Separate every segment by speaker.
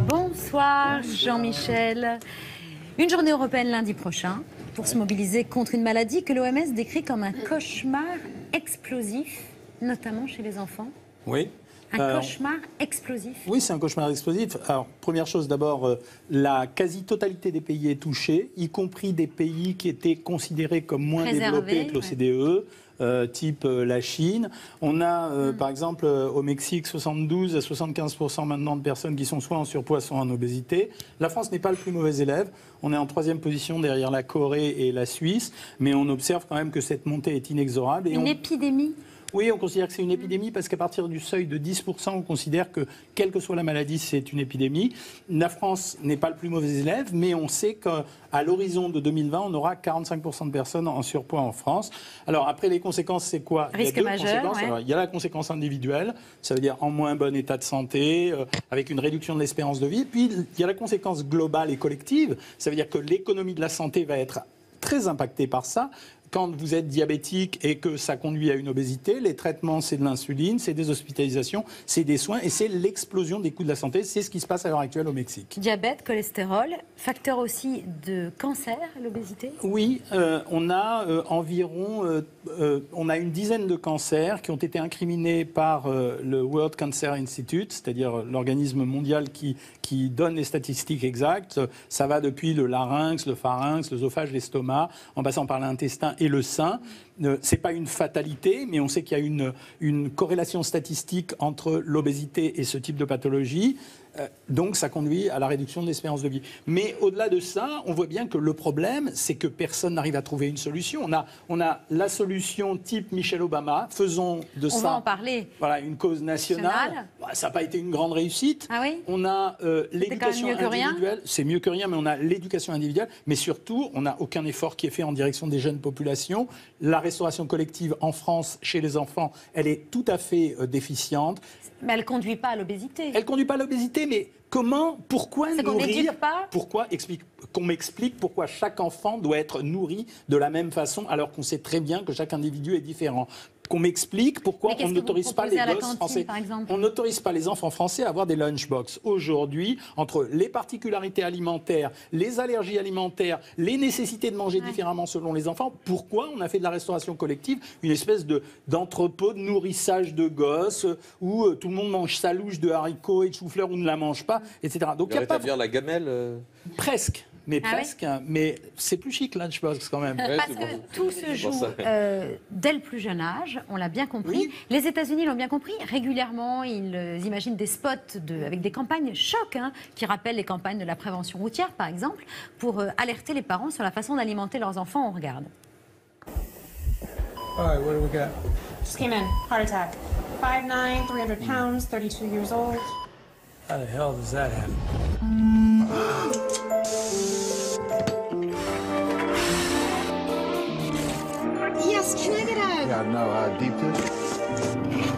Speaker 1: Bonsoir Jean-Michel. Une journée européenne lundi prochain pour se mobiliser contre une maladie que l'OMS décrit comme un cauchemar explosif, notamment chez les enfants.
Speaker 2: Oui.
Speaker 1: Un cauchemar explosif.
Speaker 2: Oui, c'est un cauchemar explosif. Alors, première chose, d'abord, la quasi-totalité des pays est touchée, y compris des pays qui étaient considérés comme moins développés que l'OCDE. Type la Chine. On a, par exemple, au Mexique, 72 à 75% maintenant de personnes qui sont soit en surpoids, soit en obésité. La France n'est pas le plus mauvais élève. On est en 3e position derrière la Corée et la Suisse, mais on observe quand même que cette montée est inexorable. Et
Speaker 1: une épidémie.
Speaker 2: Oui, on considère que c'est une épidémie parce qu'à partir du seuil de 10%, on considère que, quelle que soit la maladie, c'est une épidémie. La France n'est pas le plus mauvais élève, mais on sait qu'à l'horizon de 2020, on aura 45% de personnes en surpoids en France. Alors après, les conséquences, c'est quoi?
Speaker 1: Risque
Speaker 2: il y a deux
Speaker 1: majeur,
Speaker 2: conséquences.
Speaker 1: ouais.
Speaker 2: Alors, il y a la conséquence individuelle, ça veut dire en moins bon état de santé, avec une réduction de l'espérance de vie. Puis il y a la conséquence globale et collective, ça veut dire que l'économie de la santé va être très impactée par ça. Quand vous êtes diabétique et que ça conduit à une obésité, les traitements, c'est de l'insuline, c'est des hospitalisations, c'est des soins et c'est l'explosion des coûts de la santé. C'est ce qui se passe à l'heure actuelle au Mexique.
Speaker 1: Diabète, cholestérol, facteur aussi de cancer, l'obésité?
Speaker 2: Oui, on a on a une dizaine de cancers qui ont été incriminés par le World Cancer Institute, c'est-à-dire l'organisme mondial qui donne les statistiques exactes. Ça va depuis le larynx, le pharynx, l'œsophage, l'estomac, en passant par l'intestin et le sein. C'est pas une fatalité, mais on sait qu'il y a une corrélation statistique entre l'obésité et ce type de pathologie. Donc ça conduit à la réduction de l'espérance de vie. Mais au-delà de ça, on voit bien que le problème, c'est que personne n'arrive à trouver une solution. On a la solution type Michelle Obama, faisons de ça,
Speaker 1: on va en parler.
Speaker 2: Voilà, une cause nationale. Ça n'a pas été une grande réussite.
Speaker 1: Ah oui?
Speaker 2: On a l'éducation individuelle. C'est mieux que rien, mais on a l'éducation individuelle. Mais surtout, on n'a aucun effort qui est fait en direction des jeunes populations. La restauration collective en France, chez les enfants, elle est tout à fait déficiente.
Speaker 1: Mais elle ne conduit pas à l'obésité.
Speaker 2: Elle ne conduit pas à l'obésité, mais comment, pourquoi
Speaker 1: c'est
Speaker 2: nourrir?
Speaker 1: qu'on n'éduque pas.
Speaker 2: Qu'on m'explique pourquoi chaque enfant doit être nourri de la même façon, alors qu'on sait très bien que chaque individu est différent. Qu'on m'explique pourquoi on n'autorise pas les gosses français. On n'autorise pas les enfants français à avoir des lunchbox. Aujourd'hui, entre les particularités alimentaires, les allergies alimentaires, les nécessités de manger différemment selon les enfants, pourquoi on a fait de la restauration collective une espèce d'entrepôt de nourrissage de gosses où tout le monde mange sa louche de haricots et de chou-fleur ou ne la mange pas, etc. Donc il y a pas
Speaker 3: la gamelle
Speaker 2: presque. Mais presque, mais c'est plus chic lunchbox quand même.
Speaker 1: Parce que tout se joue dès le plus jeune âge, on l'a bien compris. Oui. Les États-Unis l'ont bien compris. Régulièrement, ils imaginent des spots avec des campagnes choc, qui rappellent les campagnes de la prévention routière, par exemple, pour alerter les parents sur la façon d'alimenter leurs enfants. On regarde.
Speaker 4: All right, what do we got?
Speaker 5: Just came in. Heart attack. 5'9", 300 pounds, 32 years old.
Speaker 4: How the hell does that happen?
Speaker 5: Yes, can I get a...
Speaker 6: Yeah, no, deep tissue.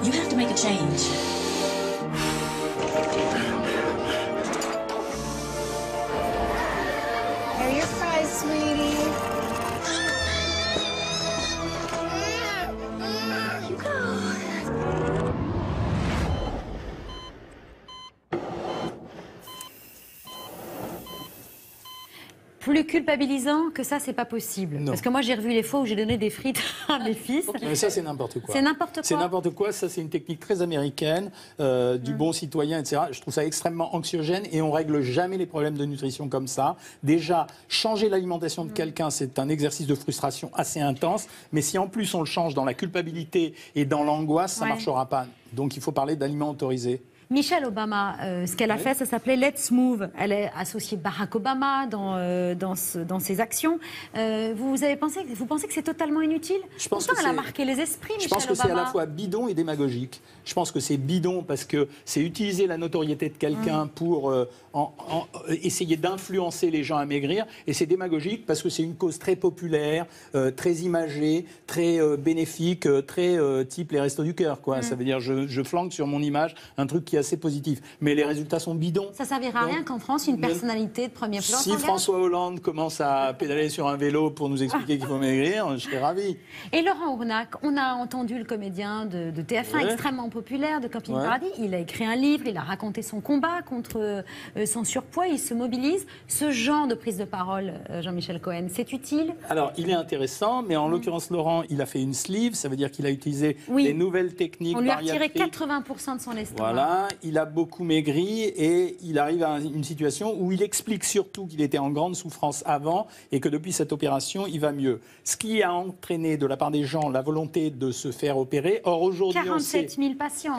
Speaker 7: You have to make a change.
Speaker 5: Here are your fries, sweetie.
Speaker 1: Plus culpabilisant que ça, c'est pas possible.
Speaker 2: Non.
Speaker 1: Parce que moi, j'ai revu les fois où j'ai donné des frites à mes fils.
Speaker 2: Mais ça, c'est n'importe quoi.
Speaker 1: C'est n'importe quoi.
Speaker 2: C'est n'importe quoi. Ça, c'est une technique très américaine, du bon citoyen, etc. Je trouve ça extrêmement anxiogène et on règle jamais les problèmes de nutrition comme ça. Déjà, changer l'alimentation de quelqu'un, c'est un exercice de frustration assez intense. Mais si en plus on le change dans la culpabilité et dans l'angoisse, ça marchera pas. Donc, il faut parler d'aliments autorisés.
Speaker 1: Michelle Obama, ce qu'elle a fait, ça s'appelait Let's Move. Elle est associée Barack Obama dans ses actions. Vous pensez que c'est totalement inutile? Pourtant, elle a marqué les esprits, Michelle Obama.
Speaker 2: Je pense que c'est à la fois bidon et démagogique. Je pense que c'est bidon parce que c'est utiliser la notoriété de quelqu'un pour essayer d'influencer les gens à maigrir. Et c'est démagogique parce que c'est une cause très populaire, très imagée, très bénéfique, très type les Restos du Cœur, quoi. Ça veut dire je flanque sur mon image un truc qui qui est assez positif. Mais les résultats sont bidons.
Speaker 1: Ça servira à rien qu'en France, une personnalité de premier plan
Speaker 2: Si
Speaker 1: s'engage.
Speaker 2: François Hollande commence à pédaler sur un vélo pour nous expliquer qu'il faut maigrir, je serais ravi.
Speaker 1: Et Laurent Ournac, on a entendu le comédien de TF1
Speaker 2: Ouais.
Speaker 1: extrêmement populaire de Camping
Speaker 2: Ouais.
Speaker 1: Paradis. Il a écrit un livre, il a raconté son combat contre son surpoids, il se mobilise. Ce genre de prise de parole, Jean-Michel Cohen, c'est utile?
Speaker 2: Alors, il est intéressant, mais en l'occurrence, Laurent, il a fait une sleeve, ça veut dire qu'il a utilisé
Speaker 1: Oui.
Speaker 2: des nouvelles techniques
Speaker 1: On lui a retiré
Speaker 2: bariatriques.
Speaker 1: 80% de son estomac.
Speaker 2: Voilà, il a beaucoup maigri et il arrive à une situation où il explique surtout qu'il était en grande souffrance avant et que depuis cette opération, il va mieux. Ce qui a entraîné de la part des gens la volonté de se faire opérer. Or, aujourd'hui, on sait...
Speaker 1: 47 000 patients.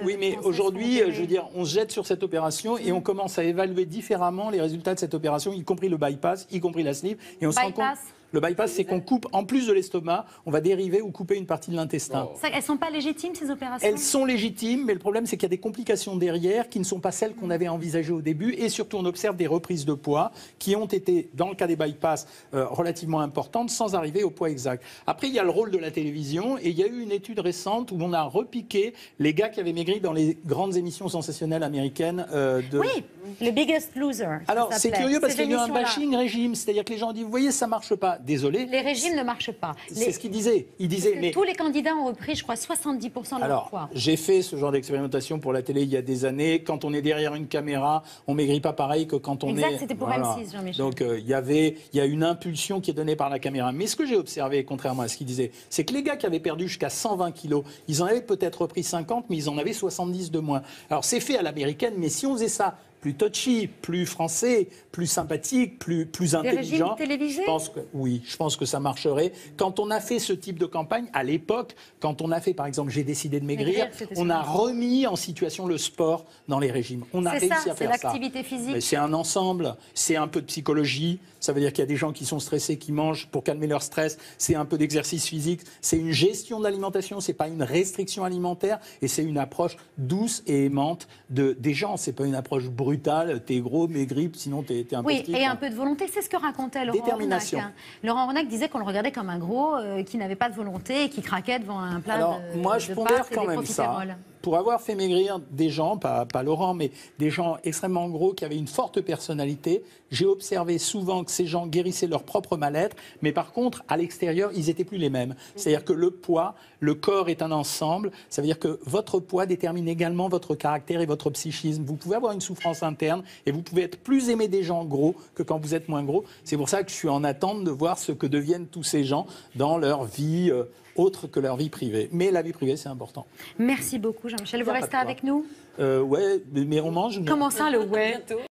Speaker 2: Oui, mais aujourd'hui, je veux dire, on se jette sur cette opération et on commence à évaluer différemment les résultats de cette opération, y compris le bypass, y compris la sleeve. Et on se rend compte... Le bypass, c'est qu'on coupe, en plus de l'estomac, on va dériver ou couper une partie de l'intestin.
Speaker 1: Elles ne sont pas légitimes, ces opérations?
Speaker 2: Elles sont légitimes, mais le problème, c'est qu'il y a des complications derrière qui ne sont pas celles qu'on avait envisagées au début. Et surtout, on observe des reprises de poids qui ont été, dans le cas des bypass, relativement importantes, sans arriver au poids exact. Après, il y a le rôle de la télévision. Et il y a eu une étude récente où on a repiqué les gars qui avaient maigri dans les grandes émissions sensationnelles américaines.
Speaker 1: Oui, le Biggest Loser.
Speaker 2: Alors, c'est curieux parce
Speaker 1: Ces
Speaker 2: qu'il y a eu un
Speaker 1: émissions-là.
Speaker 2: bashing régime. C'est-à-dire que les gens disent, vous voyez, ça ne marche pas. Désolé.
Speaker 1: Les régimes ne marchent pas.
Speaker 2: C'est ce qu'il disait. Il disait, mais...
Speaker 1: Tous les candidats ont repris, je crois, 70% de leur
Speaker 2: Alors,
Speaker 1: poids.
Speaker 2: j'ai fait ce genre d'expérimentation pour la télé il y a des années. Quand on est derrière une caméra, on maigrit pas pareil que quand on
Speaker 1: Exact,
Speaker 2: est...
Speaker 1: c'était pour M6, Jean-Michel.
Speaker 2: Donc, il y a une impulsion qui est donnée par la caméra. Mais ce que j'ai observé, contrairement à ce qu'il disait, c'est que les gars qui avaient perdu jusqu'à 120 kilos, ils en avaient peut-être repris 50, mais ils en avaient 70 de moins. Alors, c'est fait à l'américaine, mais si on faisait ça plus touchy, plus français, plus sympathique, plus intelligent.
Speaker 1: Des régimes télévisés ?
Speaker 2: Je pense que ça marcherait. Quand on a fait ce type de campagne, à l'époque, quand on a fait, par exemple, j'ai décidé de maigrir, on a remis en situation le sport dans les régimes. On a réussi à faire ça.
Speaker 1: C'est l'activité physique.
Speaker 2: Mais c'est un ensemble, c'est un peu de psychologie. Ça veut dire qu'il y a des gens qui sont stressés, qui mangent pour calmer leur stress. C'est un peu d'exercice physique. C'est une gestion de l'alimentation. C'est pas une restriction alimentaire. Et c'est une approche douce et aimante des gens. C'est pas une approche brutale. T'es gros, maigri, sinon t'es un peu petit.
Speaker 1: Oui, et un peu de volonté. C'est ce que racontait Laurent
Speaker 2: Détermination.
Speaker 1: Ournac. Laurent Ournac disait qu'on le regardait comme un gros qui n'avait pas de volonté et qui craquait devant un plat
Speaker 2: moi, je pondère quand même ça. Pour avoir fait maigrir des gens, pas Laurent, mais des gens extrêmement gros qui avaient une forte personnalité, j'ai observé souvent que ces gens guérissaient leur propre mal-être, mais par contre, à l'extérieur, ils n'étaient plus les mêmes. C'est-à-dire que le poids, le corps est un ensemble, ça veut dire que votre poids détermine également votre caractère et votre psychisme. Vous pouvez avoir une souffrance interne et vous pouvez être plus aimé des gens gros que quand vous êtes moins gros. C'est pour ça que je suis en attente de voir ce que deviennent tous ces gens dans leur vie autre que leur vie privée. Mais la vie privée, c'est important.
Speaker 1: Merci beaucoup, Jean-Michel. Vous restez avec nous ?
Speaker 2: Ouais, mais on mange.
Speaker 1: Comment ça, le ouais ?